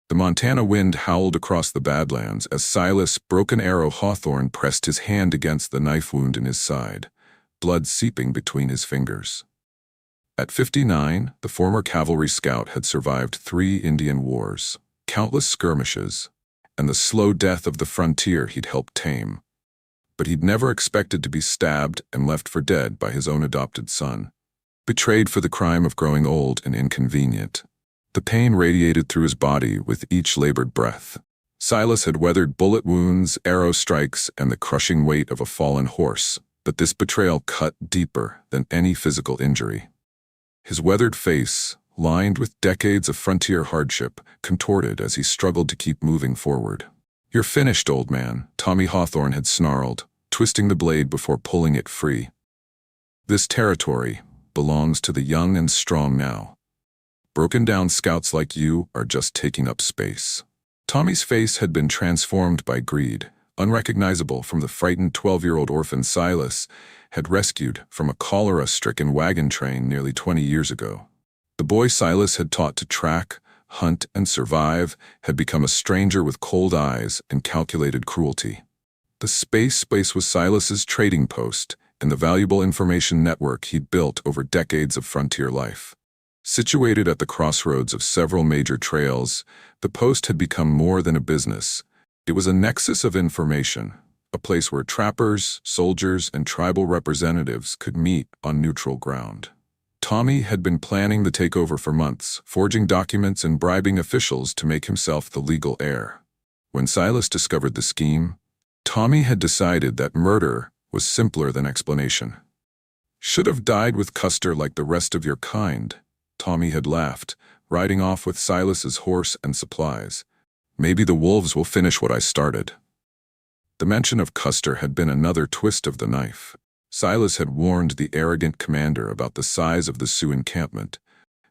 The Montana wind howled across the Badlands as Silas, broken arrow Hawthorne, pressed his hand against the knife wound in his side, blood seeping between his fingers. At 59, the former cavalry scout had survived 3 Indian wars, countless skirmishes, and the slow death of the frontier he'd helped tame. But he'd never expected to be stabbed and left for dead by his own adopted son, betrayed for the crime of growing old and inconvenient. The pain radiated through his body with each labored breath. Silas had weathered bullet wounds, arrow strikes, and the crushing weight of a fallen horse, but this betrayal cut deeper than any physical injury. His weathered face, lined with decades of frontier hardship, contorted as he struggled to keep moving forward. "You're finished, old man," Tommy Hawthorne had snarled, twisting the blade before pulling it free. "This territory belongs to the young and strong now. Broken-down scouts like you are just taking up space." Tommy's face had been transformed by greed, unrecognizable from the frightened 12-year-old orphan Silas had rescued from a cholera-stricken wagon train nearly 20 years ago. The boy Silas had taught to track, hunt, and survive had become a stranger with cold eyes and calculated cruelty. The space was Silas's trading post and the valuable information network he'd built over decades of frontier life. Situated at the crossroads of several major trails, the post had become more than a business. It was a nexus of information, a place where trappers, soldiers, and tribal representatives could meet on neutral ground. Tommy had been planning the takeover for months, forging documents and bribing officials to make himself the legal heir. When Silas discovered the scheme, Tommy had decided that murder was simpler than explanation. "Should have died with Custer like the rest of your kind," Tommy had laughed, riding off with Silas's horse and supplies. "Maybe the wolves will finish what I started." The mention of Custer had been another twist of the knife. Silas had warned the arrogant commander about the size of the Sioux encampment,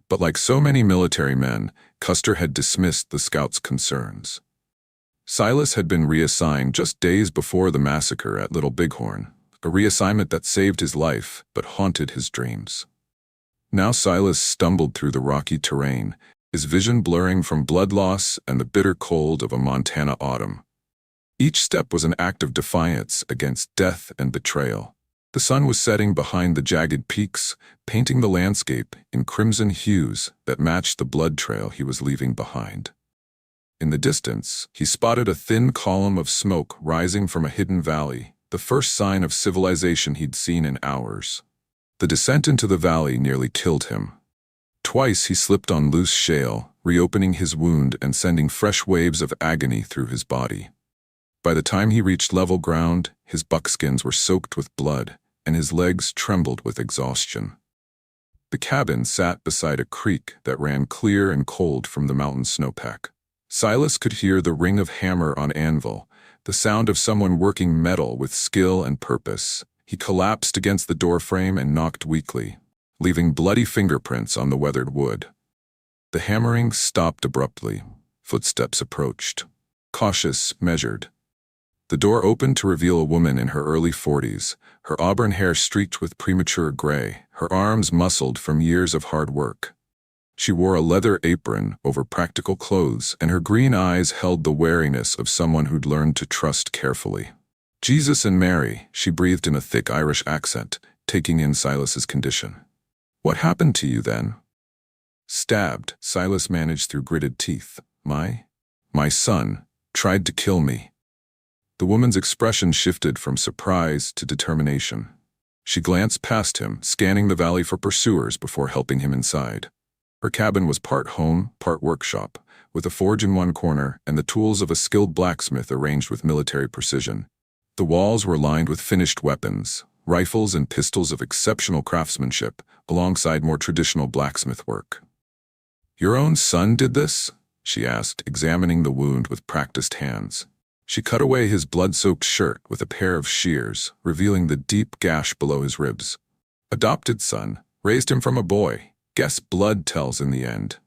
but like so many military men, Custer had dismissed the scouts' concerns. Silas had been reassigned just days before the massacre at Little Bighorn, a reassignment that saved his life but haunted his dreams. Now Silas stumbled through the rocky terrain, his vision blurring from blood loss and the bitter cold of a Montana autumn. Each step was an act of defiance against death and betrayal. The sun was setting behind the jagged peaks, painting the landscape in crimson hues that matched the blood trail he was leaving behind. In the distance, he spotted a thin column of smoke rising from a hidden valley, the first sign of civilization he'd seen in hours. The descent into the valley nearly killed him. Twice he slipped on loose shale, reopening his wound and sending fresh waves of agony through his body. By the time he reached level ground, his buckskins were soaked with blood, and his legs trembled with exhaustion. The cabin sat beside a creek that ran clear and cold from the mountain snowpack. Silas could hear the ring of hammer on anvil, the sound of someone working metal with skill and purpose. He collapsed against the doorframe and knocked weakly, leaving bloody fingerprints on the weathered wood. The hammering stopped abruptly. Footsteps approached. Cautious, measured. The door opened to reveal a woman in her early 40s, her auburn hair streaked with premature gray, her arms muscled from years of hard work. She wore a leather apron over practical clothes, and her green eyes held the wariness of someone who'd learned to trust carefully. "Jesus and Mary," she breathed in a thick Irish accent, taking in Silas's condition. "What happened to you then?" "Stabbed," Silas managed through gritted teeth. My son tried to kill me." The woman's expression shifted from surprise to determination. She glanced past him, scanning the valley for pursuers before helping him inside. Her cabin was part home, part workshop, with a forge in one corner and the tools of a skilled blacksmith arranged with military precision. The walls were lined with finished weapons, rifles and pistols of exceptional craftsmanship, alongside more traditional blacksmith work. "Your own son did this?" she asked, examining the wound with practiced hands. She cut away his blood-soaked shirt with a pair of shears, revealing the deep gash below his ribs. "Adopted son, raised him from a boy. Guess blood tells in the end."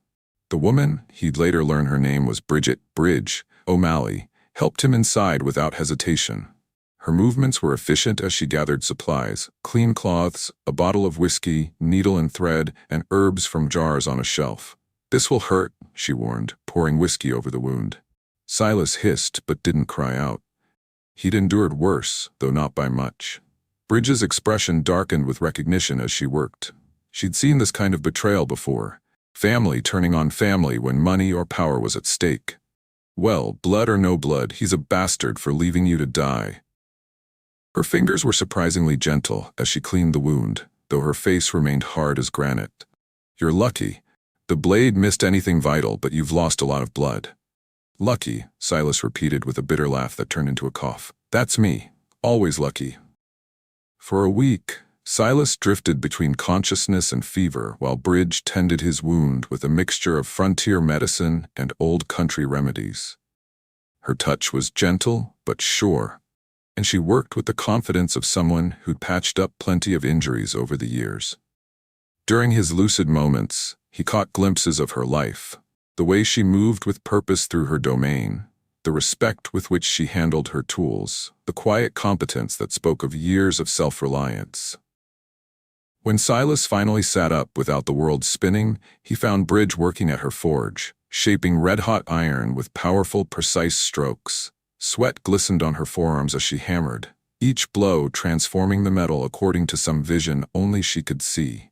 The woman, he'd later learn her name was Bridget O'Malley, helped him inside without hesitation. Her movements were efficient as she gathered supplies, clean cloths, a bottle of whiskey, needle and thread, and herbs from jars on a shelf. "This will hurt," she warned, pouring whiskey over the wound. Silas hissed but didn't cry out. He'd endured worse, though not by much. Bridget's expression darkened with recognition as she worked. She'd seen this kind of betrayal before. Family turning on family when money or power was at stake. Well, blood or no blood, he's a bastard for leaving you to die. Her fingers were surprisingly gentle as she cleaned the wound, though her face remained hard as granite. You're lucky. The blade missed anything vital, but you've lost a lot of blood. Lucky, Silas repeated with a bitter laugh that turned into a cough. That's me. Always lucky. For a week, Silas drifted between consciousness and fever while Bridge tended his wound with a mixture of frontier medicine and old country remedies. Her touch was gentle but sure, and she worked with the confidence of someone who'd patched up plenty of injuries over the years. During his lucid moments, he caught glimpses of her life, the way she moved with purpose through her domain, the respect with which she handled her tools, the quiet competence that spoke of years of self-reliance. When Silas finally sat up without the world spinning, he found Bridge working at her forge, shaping red-hot iron with powerful, precise strokes. Sweat glistened on her forearms as she hammered, each blow transforming the metal according to some vision only she could see.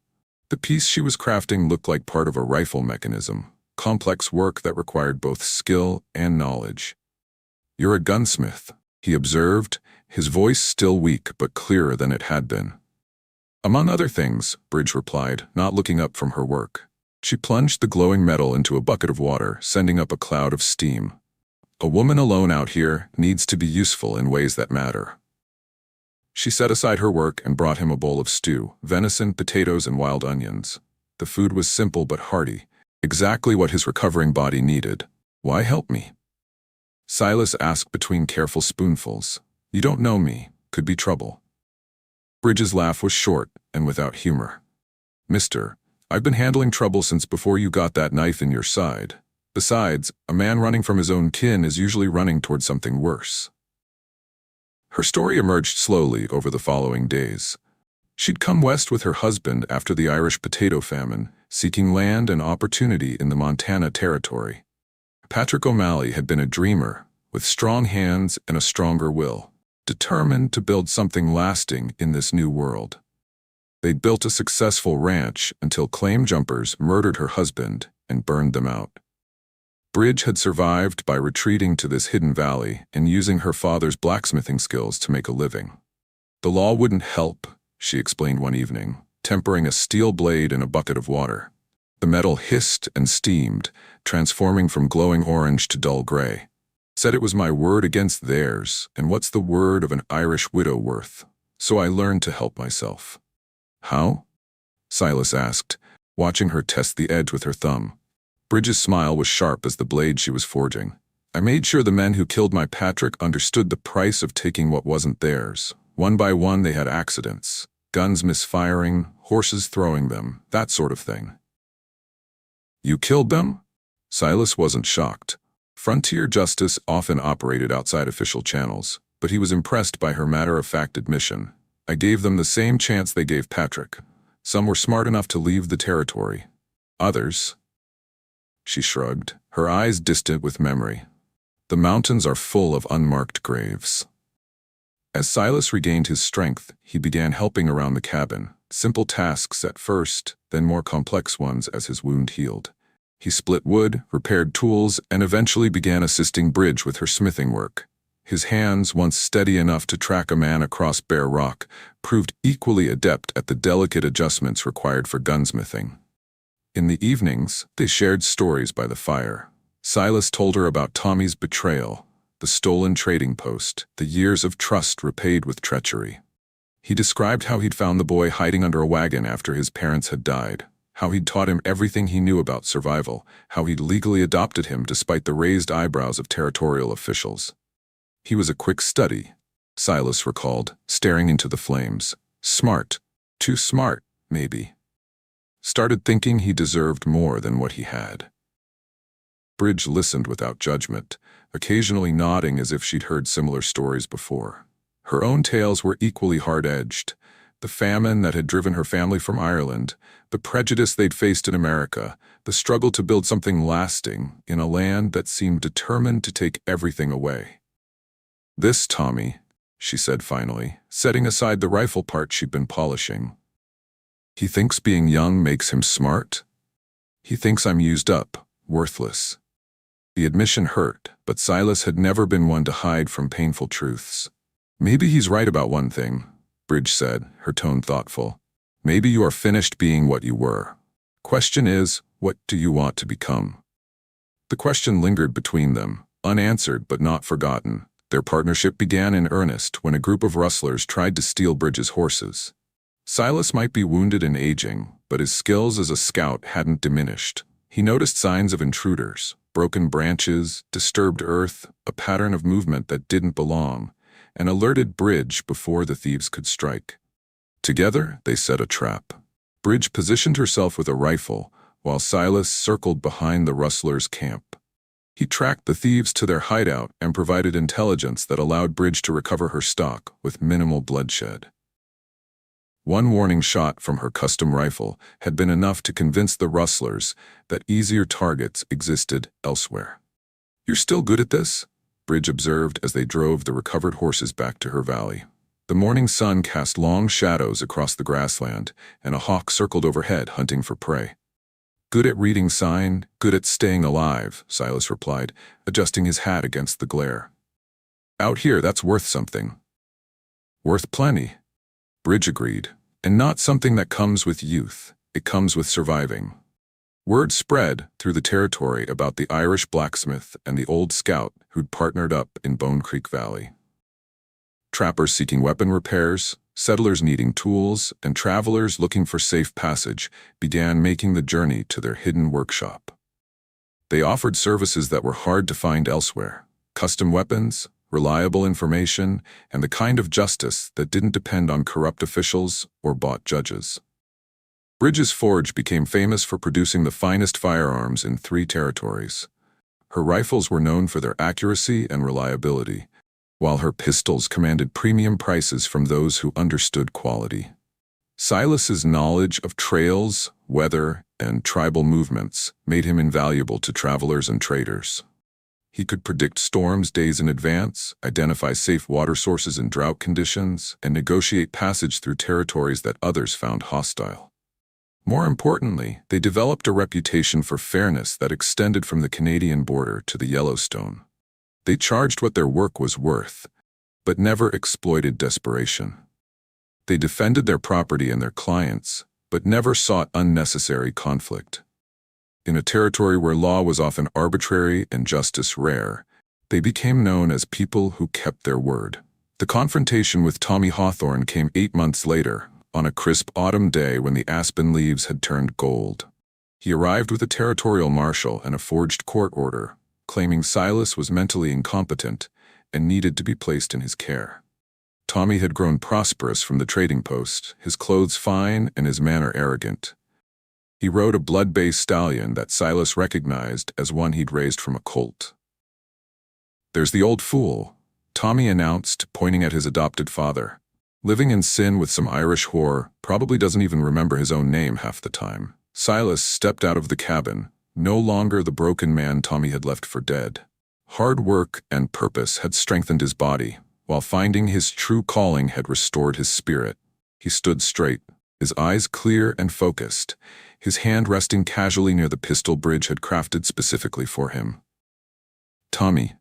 The piece she was crafting looked like part of a rifle mechanism, complex work that required both skill and knowledge. You're a gunsmith, he observed, his voice still weak but clearer than it had been. Among other things, Bridge replied, not looking up from her work. She plunged the glowing metal into a bucket of water, sending up a cloud of steam. A woman alone out here needs to be useful in ways that matter. She set aside her work and brought him a bowl of stew, venison, potatoes, and wild onions. The food was simple but hearty, exactly what his recovering body needed. Why help me? Silas asked between careful spoonfuls. You don't know me. Could be trouble. Bridge's laugh was short and without humor. Mister, I've been handling trouble since before you got that knife in your side. Besides, a man running from his own kin is usually running toward something worse. Her story emerged slowly over the following days. She'd come west with her husband after the Irish potato famine, seeking land and opportunity in the Montana Territory. Patrick O'Malley had been a dreamer, with strong hands and a stronger will, determined to build something lasting in this new world. They'd built a successful ranch until claim jumpers murdered her husband and burned them out. Bridge had survived by retreating to this hidden valley and using her father's blacksmithing skills to make a living. The law wouldn't help, she explained one evening, tempering a steel blade in a bucket of water. The metal hissed and steamed, transforming from glowing orange to dull gray. Said it was my word against theirs, and what's the word of an Irish widow worth? So I learned to help myself. How? Silas asked, watching her test the edge with her thumb. Bridge's smile was sharp as the blade she was forging. I made sure the men who killed my Patrick understood the price of taking what wasn't theirs. One by one they had accidents. Guns misfiring, horses throwing them, that sort of thing. You killed them? Silas wasn't shocked. Frontier justice often operated outside official channels, but he was impressed by her matter-of-fact admission. I gave them the same chance they gave Patrick. Some were smart enough to leave the territory. Others... She shrugged, her eyes distant with memory. The mountains are full of unmarked graves. As Silas regained his strength, he began helping around the cabin, simple tasks at first, then more complex ones as his wound healed. He split wood, repaired tools, and eventually began assisting Bridge with her smithing work. His hands, once steady enough to track a man across bare rock, proved equally adept at the delicate adjustments required for gunsmithing. In the evenings, they shared stories by the fire. Silas told her about Tommy's betrayal, the stolen trading post, the years of trust repaid with treachery. He described how he'd found the boy hiding under a wagon after his parents had died, how he'd taught him everything he knew about survival, how he'd legally adopted him despite the raised eyebrows of territorial officials. He was a quick study, Silas recalled, staring into the flames. Smart. Too smart, maybe. Started thinking he deserved more than what he had. Bridge listened without judgment, occasionally nodding as if she'd heard similar stories before. Her own tales were equally hard-edged, The famine that had driven her family from Ireland, the prejudice they'd faced in America, the struggle to build something lasting in a land that seemed determined to take everything away. "This, Tommy," she said finally, setting aside the rifle part she'd been polishing. "He thinks being young makes him smart? He thinks I'm used up, worthless." The admission hurt, but Silas had never been one to hide from painful truths. "Maybe he's right about one thing," Bridge said, her tone thoughtful. "Maybe you are finished being what you were. Question is, what do you want to become?" The question lingered between them, unanswered but not forgotten. Their partnership began in earnest when a group of rustlers tried to steal Bridge's horses. Silas might be wounded and aging, but his skills as a scout hadn't diminished. He noticed signs of intruders, broken branches, disturbed earth, a pattern of movement that didn't belong, and alerted Bridge before the thieves could strike. Together, they set a trap. Bridge positioned herself with a rifle, while Silas circled behind the rustlers' camp. He tracked the thieves to their hideout and provided intelligence that allowed Bridge to recover her stock with minimal bloodshed. One warning shot from her custom rifle had been enough to convince the rustlers that easier targets existed elsewhere. "You're still good at this?" Bridge observed as they drove the recovered horses back to her valley. The morning sun cast long shadows across the grassland, and a hawk circled overhead hunting for prey. "Good at reading sign, good at staying alive," Silas replied, adjusting his hat against the glare. "Out here, that's worth something." "Worth plenty," Bridge agreed, "and not something that comes with youth, it comes with surviving." Word spread through the territory about the Irish blacksmith and the old scout who'd partnered up in Bone Creek Valley. Trappers seeking weapon repairs, settlers needing tools, and travelers looking for safe passage began making the journey to their hidden workshop. They offered services that were hard to find elsewhere: custom weapons, reliable information, and the kind of justice that didn't depend on corrupt officials or bought judges. Bridge's forge became famous for producing the finest firearms in 3 territories. Her rifles were known for their accuracy and reliability, while her pistols commanded premium prices from those who understood quality. Silas's knowledge of trails, weather, and tribal movements made him invaluable to travelers and traders. He could predict storms days in advance, identify safe water sources in drought conditions, and negotiate passage through territories that others found hostile. More importantly, they developed a reputation for fairness that extended from the Canadian border to the Yellowstone. They charged what their work was worth, but never exploited desperation. They defended their property and their clients, but never sought unnecessary conflict. In a territory where law was often arbitrary and justice rare, they became known as people who kept their word. The confrontation with Tommy Hawthorne came 8 months later, on a crisp autumn day when the aspen leaves had turned gold. He arrived with a territorial marshal and a forged court order, claiming Silas was mentally incompetent and needed to be placed in his care. Tommy had grown prosperous from the trading post, his clothes fine and his manner arrogant. He rode a blood-bay stallion that Silas recognized as one he'd raised from a colt. "There's the old fool," Tommy announced, pointing at his adopted father. "Living in sin with some Irish whore, probably doesn't even remember his own name half the time." Silas stepped out of the cabin, no longer the broken man Tommy had left for dead. Hard work and purpose had strengthened his body, while finding his true calling had restored his spirit. He stood straight, his eyes clear and focused, his hand resting casually near the pistol Bridge had crafted specifically for him. "Tommy,"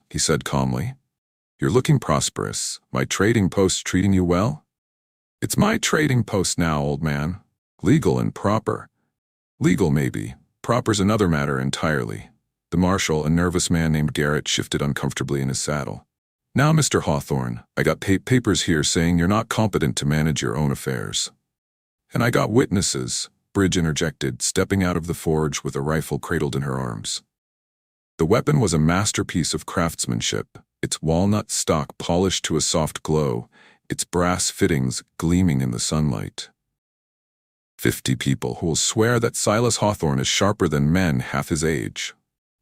he said calmly, "you're looking prosperous. My trading post treating you well?" "It's my trading post now, old man. Legal and proper." "Legal, maybe. Proper's another matter entirely." The marshal, a nervous man named Garrett, shifted uncomfortably in his saddle. "Now, Mr. Hawthorne, I got papers here saying you're not competent to manage your own affairs." "And I got witnesses," Bridge interjected, stepping out of the forge with a rifle cradled in her arms. The weapon was a masterpiece of craftsmanship, its walnut stock polished to a soft glow, its brass fittings gleaming in the sunlight. 50 people who will swear that Silas Hawthorne is sharper than men half his age.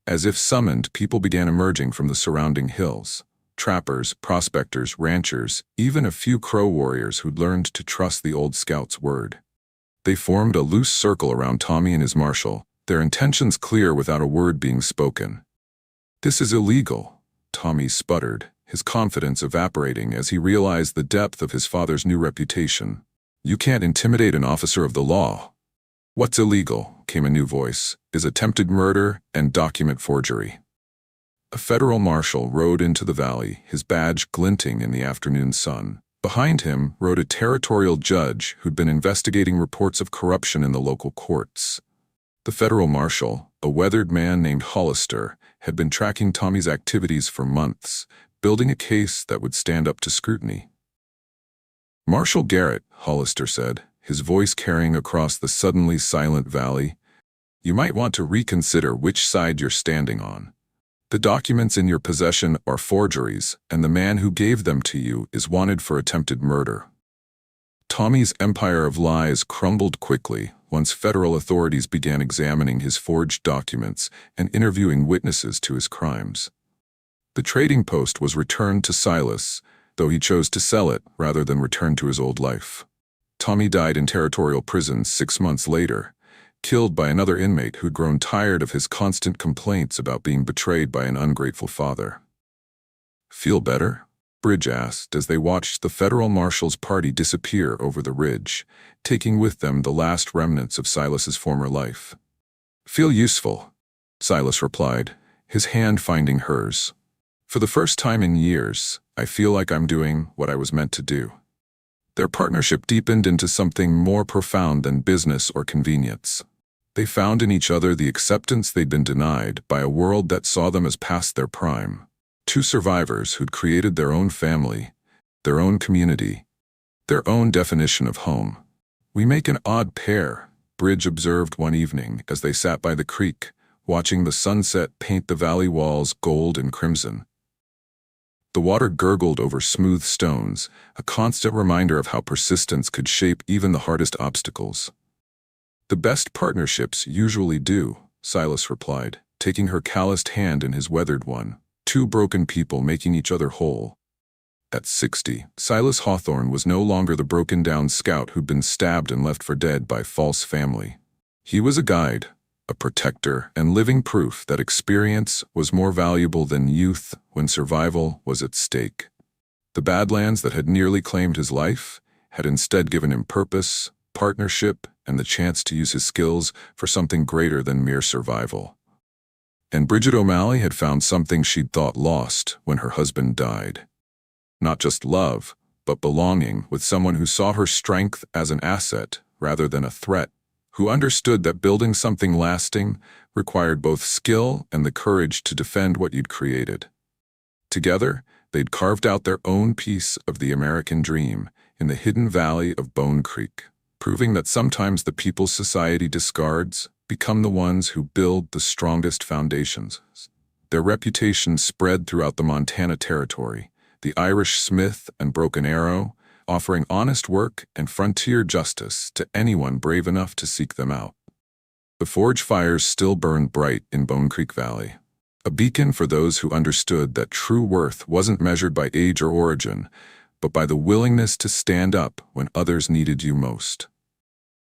As if summoned, people began emerging from the surrounding hills. trappers, prospectors, ranchers, even a few Crow warriors who'd learned to trust the old scout's word. They formed a loose circle around Tommy and his marshal, their intentions clear without a word being spoken. "This is illegal," Tommy sputtered, his confidence evaporating as he realized the depth of his father's new reputation. "You can't intimidate an officer of the law." "What's illegal," came a new voice, "is attempted murder and document forgery." A federal marshal rode into the valley, his badge glinting in the afternoon sun. Behind him rode a territorial judge who'd been investigating reports of corruption in the local courts. The federal marshal, a weathered man named Hollister, had been tracking Tommy's activities for months, building a case that would stand up to scrutiny. "Marshal Garrett," Hollister said, his voice carrying across the suddenly silent valley, "you might want to reconsider which side you're standing on. The documents in your possession are forgeries, and the man who gave them to you is wanted for attempted murder." Tommy's empire of lies crumbled quickly once federal authorities began examining his forged documents and interviewing witnesses to his crimes. The trading post was returned to Silas, though he chose to sell it rather than return to his old life. Tommy died in territorial prison 6 months later, killed by another inmate who'd grown tired of his constant complaints about being betrayed by an ungrateful father. "Feel better?" Bridge asked as they watched the federal marshal's party disappear over the ridge, taking with them the last remnants of Silas's former life. "Feel useful," Silas replied, his hand finding hers. "For the first time in years, I feel like I'm doing what I was meant to do." Their partnership deepened into something more profound than business or convenience. They found in each other the acceptance they'd been denied by a world that saw them as past their prime. Two survivors who'd created their own family, their own community, their own definition of home. "We make an odd pair," Bridge observed one evening as they sat by the creek, watching the sunset paint the valley walls gold and crimson. The water gurgled over smooth stones, a constant reminder of how persistence could shape even the hardest obstacles. "The best partnerships usually do," Silas replied, taking her calloused hand in his weathered one. "Two broken people making each other whole." At 60, Silas Hawthorne was no longer the broken-down scout who'd been stabbed and left for dead by false family. He was a guide, a protector, and living proof that experience was more valuable than youth when survival was at stake. The Badlands that had nearly claimed his life had instead given him purpose, partnership, and the chance to use his skills for something greater than mere survival. And Bridget O'Malley had found something she'd thought lost when her husband died. Not just love, but belonging with someone who saw her strength as an asset rather than a threat, who understood that building something lasting required both skill and the courage to defend what you'd created. Together, they'd carved out their own piece of the American dream in the hidden valley of Bone Creek, proving that sometimes the people society discards become the ones who build the strongest foundations. Their reputation spread throughout the Montana Territory, the Irish Smith and Broken Arrow, offering honest work and frontier justice to anyone brave enough to seek them out. The forge fires still burned bright in Bone Creek Valley, a beacon for those who understood that true worth wasn't measured by age or origin, but by the willingness to stand up when others needed you most.